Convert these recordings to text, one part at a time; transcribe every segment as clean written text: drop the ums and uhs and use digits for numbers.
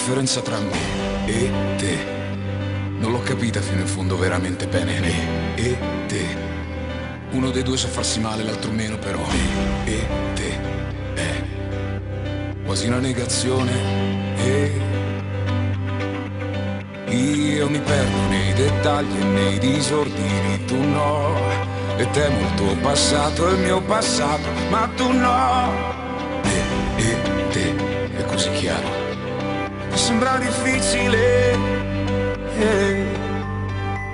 differenza tra me e te non l'ho capita fino in fondo veramente bene. Me e te, uno dei due sa farsi male, l'altro meno, però me e te è quasi una negazione. E io mi perdo nei dettagli e nei disordini, tu no. E temo il tuo passato e il mio passato, ma tu no. Me e te è così chiaro, sembra difficile.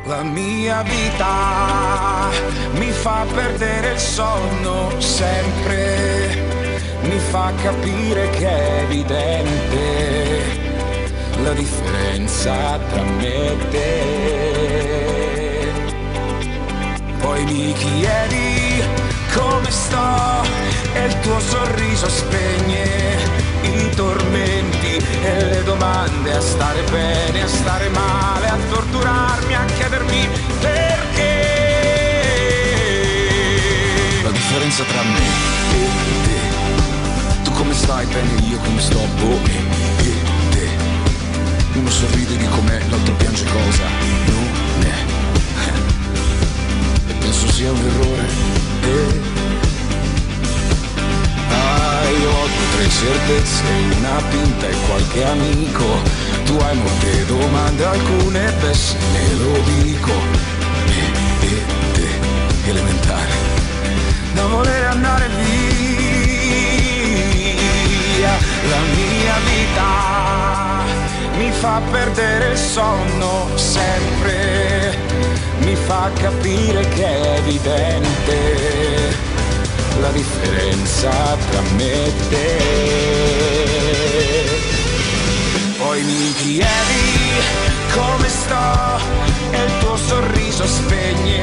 La mia vita mi fa perdere il sonno sempre, mi fa capire che è evidente la differenza tra me e te. Poi mi chiedi come sto e il tuo sorriso spegne i tormenti e le domande, a stare bene, a stare male, a torturarmi, a chiedermi perché. La differenza tra me e te, tu come stai bene, io come sto, boh, e te. Uno sorride di com'è, l'altro piange cosa non è. E penso sia un errore. Io ho 2 o 3 certezze, una pinta e qualche amico. Tu hai molte domande, alcune pessime, lo dico. Me e te, elementare, da voler andare via. La mia vita mi fa perdere il sonno sempre, mi fa capire che è evidente la differenza tra me e te. Poi mi chiedi come sto e il tuo sorriso spegne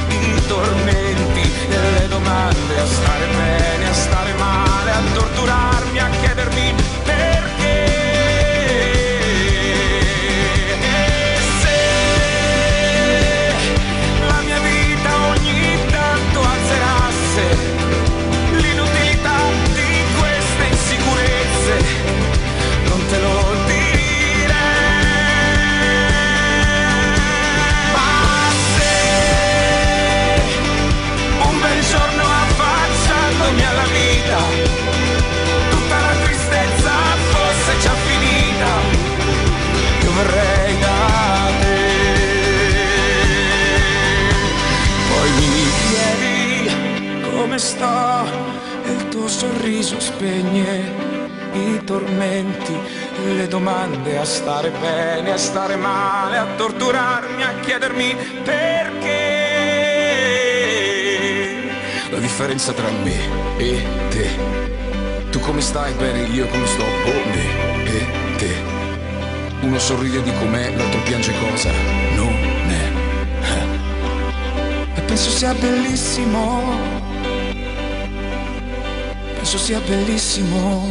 i tormenti e le domande, a stare bene, a stare male, a torturarmi, a chiedermi perché. E se la mia vita ogni tanto azzerasse l'inutilità di queste insicurezze, non te lo direi. Ma se un bel giorno affacciandomi alla vita tutta la tristezza fosse già finita, io verrei da te. Poi mi chiedi come sto e il tuo sorriso spegne i tormenti e le domande, a stare bene, a stare male, a torturarmi, a chiedermi perché. La differenza tra me e te, tu come stai bene, io come sto, boh, me e te. Uno sorride di com'è, l'altro piange cosa non è. E penso sia bellissimo, penso sia bellissimo.